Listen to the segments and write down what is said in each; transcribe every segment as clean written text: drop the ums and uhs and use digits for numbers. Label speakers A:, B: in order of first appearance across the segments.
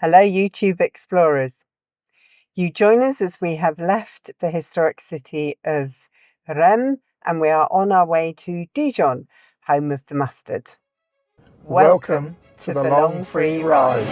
A: Hello, YouTube explorers. You join us as we have left the historic city of Reims and we are on our way to Dijon, home of the mustard.
B: Welcome to the long free ride.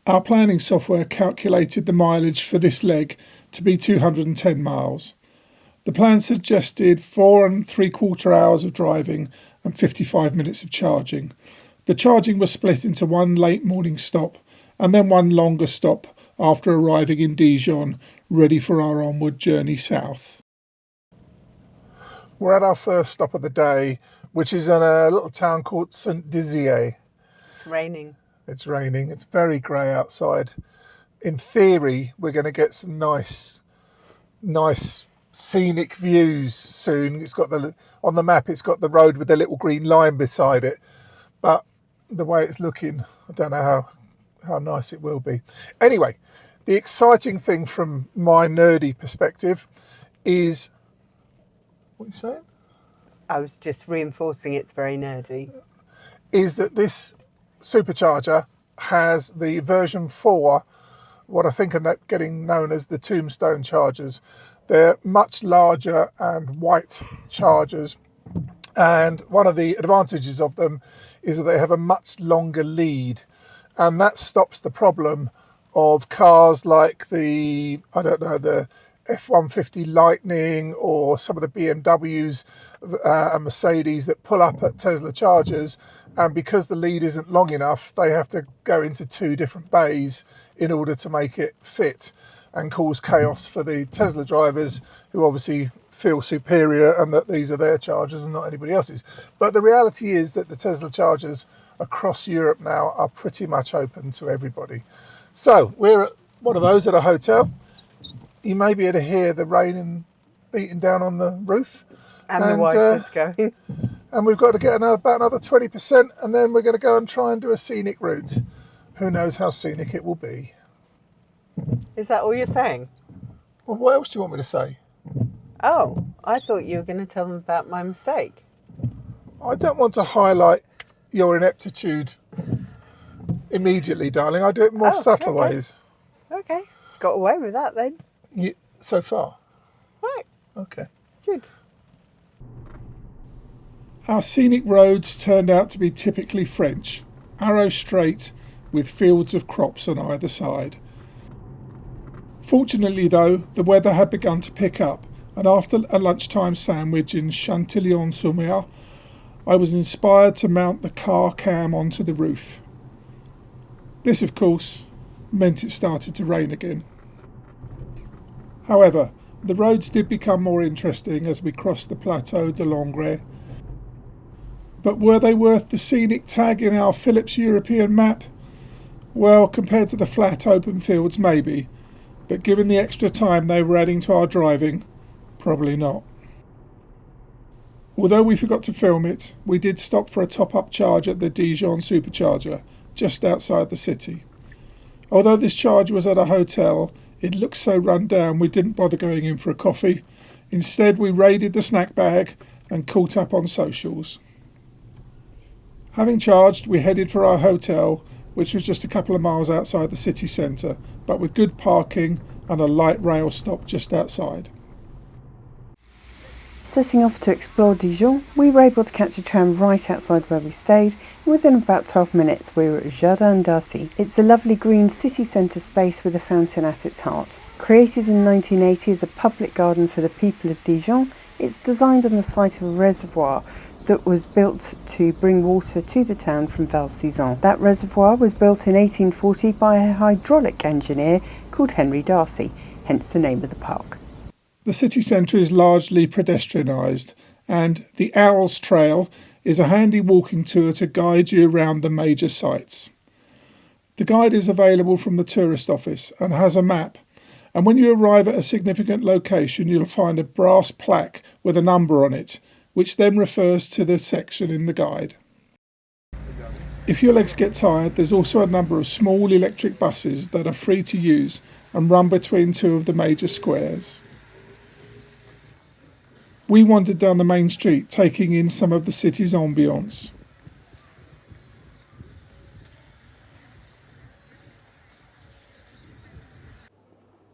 B: Our planning software calculated the mileage for this leg to be 210 miles. The plan suggested 4 3/4 hours of driving and 55 minutes of charging. The charging was split into one late morning stop and then one longer stop after arriving in Dijon, ready for our onward journey south. We're at our first stop of the day, which is in a little town called Cité.
A: It's raining.
B: It's raining. It's very grey outside. In theory, we're going to get some nice scenic views soon. It's got on the map, it's got the road with the little green line beside it. But the way it's looking, I don't know how nice it will be. Anyway, the exciting thing from my nerdy perspective is... What are you saying?
A: I was just reinforcing it's very nerdy.
B: Is that this supercharger has the version 4, what I think are getting known as the Tombstone chargers. They're much larger and white chargers, and one of the advantages of them is that they have a much longer lead, and that stops the problem of cars like the F-150 Lightning or some of the BMWs and Mercedes that pull up at Tesla chargers, and because the lead isn't long enough, they have to go into 2 different bays in order to make it fit and cause chaos for the Tesla drivers, who obviously feel superior and that these are their chargers and not anybody else's. But the reality is that the Tesla chargers across Europe now are pretty much open to everybody. So we're at one of those at a hotel. You may be able to hear the rain beating down on the roof.
A: And the wipers going.
B: And we've got to get about another 20%, and then we're going to go and try and do a scenic route. Who knows how scenic it will be.
A: Is that all you're saying?
B: Well, what else do you want me to say?
A: Oh, I thought you were going to tell them about my mistake.
B: I don't want to highlight your ineptitude immediately, darling. I do it in more subtle ways.
A: Okay. Got away with that then.
B: So far?
A: Right.
B: Okay.
A: Good.
B: Our scenic roads turned out to be typically French, arrow straight with fields of crops on either side. Fortunately though, the weather had begun to pick up, and after a lunchtime sandwich in Chantilly-en-sur-Mer, I was inspired to mount the car cam onto the roof. This, of course, meant it started to rain again. However, the roads did become more interesting as we crossed the Plateau de Langres. But were they worth the scenic tag in our Philips European map? Well, compared to the flat open fields, maybe. But given the extra time they were adding to our driving, probably not. Although we forgot to film it, we did stop for a top-up charge at the Dijon supercharger, just outside the city. Although this charge was at a hotel, it looked so run down we didn't bother going in for a coffee. Instead, we raided the snack bag and caught up on socials. Having charged, we headed for our hotel, which was just a couple of miles outside the city centre, but with good parking and a light rail stop just outside.
C: Setting off to explore Dijon, we were able to catch a tram right outside where we stayed, and within about 12 minutes we were at Jardin d'Arcy. It's a lovely green city centre space with a fountain at its heart. Created in 1980 as a public garden for the people of Dijon, it's designed on the site of a reservoir that was built to bring water to the town from Val-Suzon. That reservoir was built in 1840 by a hydraulic engineer called Henry Darcy, hence the name of the park.
B: The city centre is largely pedestrianised, and the Owls Trail is a handy walking tour to guide you around the major sites. The guide is available from the tourist office and has a map, and when you arrive at a significant location you'll find a brass plaque with a number on it, which then refers to the section in the guide. If your legs get tired, there's also a number of small electric buses that are free to use and run between two of the major squares. We wandered down the main street, taking in some of the city's ambience.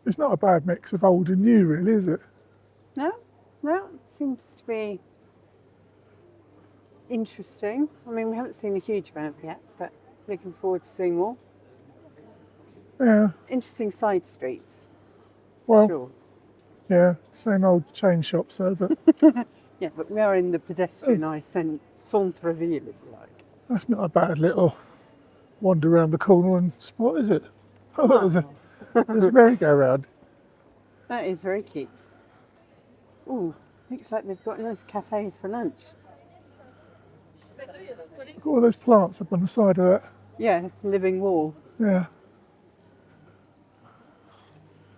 B: It's not a bad mix of old and new, really, is it?
A: No, it seems to be interesting. I mean, we haven't seen a huge amount yet, but looking forward to seeing more.
B: Yeah.
A: Interesting side streets.
B: Well,
A: Sure.
B: yeah, same old chain shops though, but
A: Yeah, but we are in the pedestrianised centre-ville, if you like.
B: that's not a bad little wander around the corner and spot, is it? Oh, there's a merry-go-round.
A: That is very cute. Ooh, looks like they've got nice cafes for lunch.
B: Look at all those plants up on the side of that.
A: Yeah, living wall.
B: Yeah.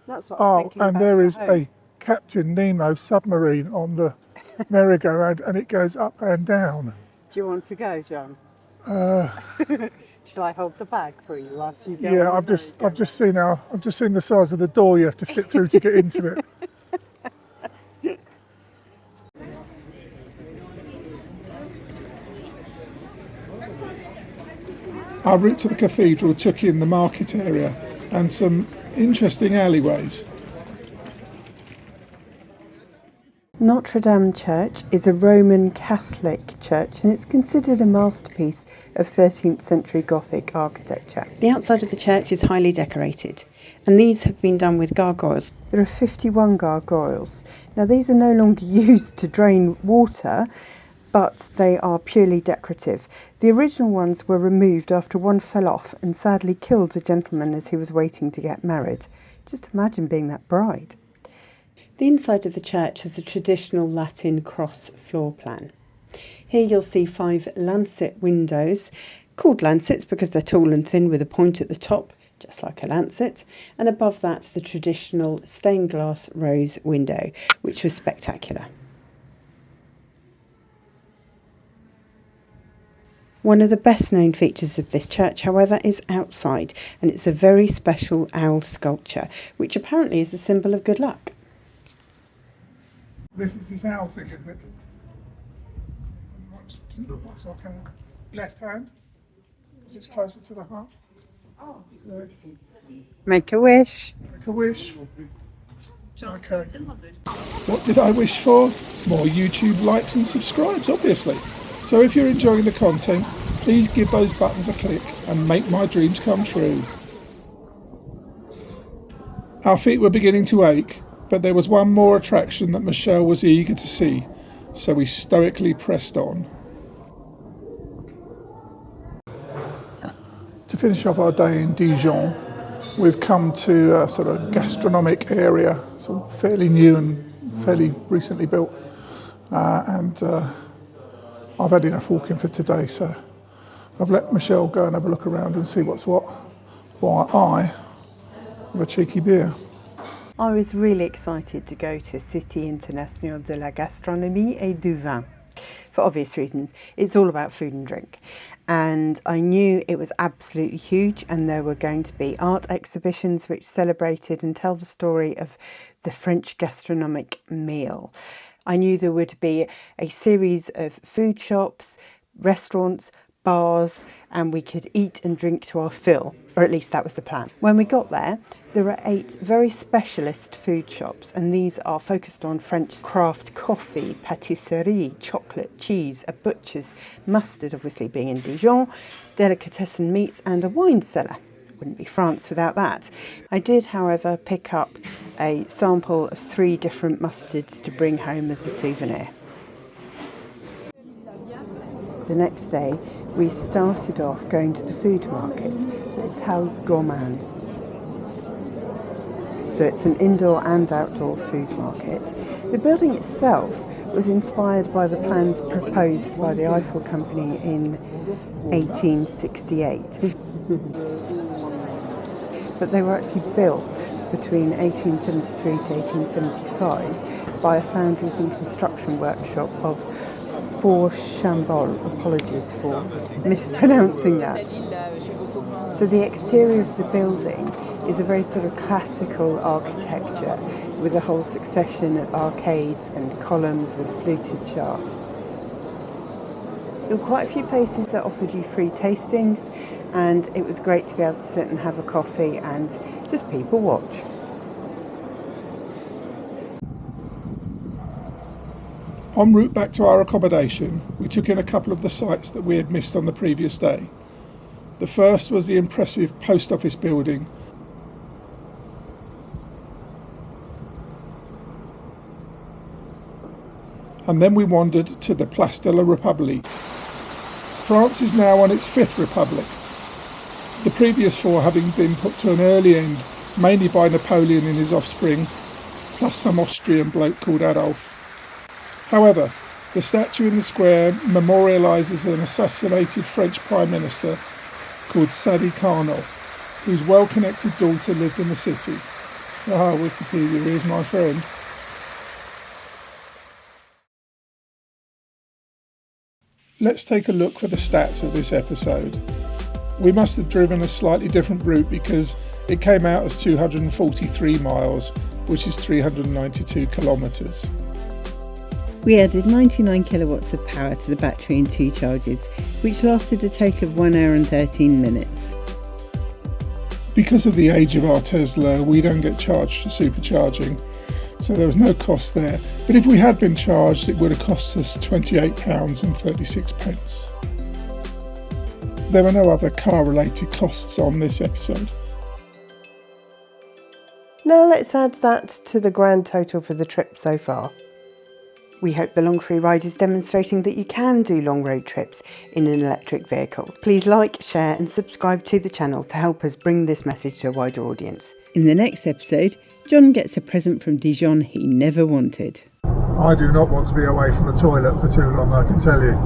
A: That's what I'm thinking
B: and
A: about
B: there
A: for
B: is
A: home.
B: a Captain Nemo submarine on the merry-go-round, and it goes up and down.
A: Do you want to go, John? Shall I hold the bag for you whilst you go?
B: Yeah,
A: on
B: I've
A: the
B: just seen the size of the door you have to flip through to get into it. Our route to the cathedral took in the market area and some interesting alleyways.
C: Notre Dame Church is a Roman Catholic church and it's considered a masterpiece of 13th century Gothic architecture. The outside of the church is highly decorated and these have been done with gargoyles. There are 51 gargoyles. Now these are no longer used to drain water, but they are purely decorative. The original ones were removed after one fell off and sadly killed a gentleman as he was waiting to get married. Just imagine being that bride. The inside of the church has a traditional Latin cross floor plan. Here you'll see 5 lancet windows, called lancets because they're tall and thin with a point at the top, just like a lancet, and above that the traditional stained glass rose window, which was spectacular. One of the best known features of this church, however, is outside, and it's a very special owl sculpture, which apparently is a symbol of good luck.
B: This is his owl thing, isn't it? What's our kind of left hand? Because it's closer to the heart.
A: Make a wish.
B: Make a wish. Okay. What did I wish for? More YouTube likes and subscribes, obviously. So if you're enjoying the content, please give those buttons a click and make my dreams come true. Our feet were beginning to ache, but there was one more attraction that Michelle was eager to see, so we stoically pressed on. To finish off our day in Dijon, we've come to a sort of gastronomic area, sort of fairly new and fairly recently built, and I've had enough walking for today, so I've let Michelle go and have a look around and see what's what, while I have a cheeky beer.
C: I was really excited to go to Cité Internationale de la Gastronomie et du Vin. For obvious reasons, it's all about food and drink. And I knew it was absolutely huge and there were going to be art exhibitions which celebrated and tell the story of the French gastronomic meal. I knew there would be a series of food shops, restaurants, bars, and we could eat and drink to our fill, or at least that was the plan. When we got there, there are 8 very specialist food shops, and these are focused on French craft coffee, patisserie, chocolate, cheese, a butcher's, mustard obviously being in Dijon, delicatessen meats, and a wine cellar. Wouldn't be France without that. I did, however, pick up a sample of 3 different mustards to bring home as a souvenir. The next day, we started off going to the food market, Les Halles Gourmands. So it's an indoor and outdoor food market. The building itself was inspired by the plans proposed by the Eiffel Company in 1868. But they were actually built between 1873 to 1875 by a foundries and construction workshop of Chambol. Apologies for mispronouncing that. So the exterior of the building is a very sort of classical architecture with a whole succession of arcades and columns with fluted shafts. There were quite a few places that offered you free tastings, and it was great to be able to sit and have a coffee and just people watch.
B: En route back to our accommodation, we took in a couple of the sights that we had missed on the previous day. The first was the impressive post office building, and then we wandered to the Place de la République. France is now on its 5th republic, the previous 4 having been put to an early end, mainly by Napoleon and his offspring, plus some Austrian bloke called Adolf. However, the statue in the square memorialises an assassinated French Prime Minister called Sadi Carnot, whose well-connected daughter lived in the city. Ah, Wikipedia is my friend. Let's take a look for the stats of this episode. We must have driven a slightly different route because it came out as 243 miles, which is 392 kilometres.
C: We added 99 kilowatts of power to the battery in 2 charges, which lasted a total of 1 hour and 13 minutes.
B: Because of the age of our Tesla, we don't get charged for supercharging, so there was no cost there. But if we had been charged, it would have cost us £28.36. There were no other car-related costs on this episode.
C: Now let's add that to the grand total for the trip so far. We hope the Long Free Ride is demonstrating that you can do long road trips in an electric vehicle. Please like, share and subscribe to the channel to help us bring this message to a wider audience. In the next episode, John gets a present from Dijon he never wanted.
B: I do not want to be away from the toilet for too long, I can tell you.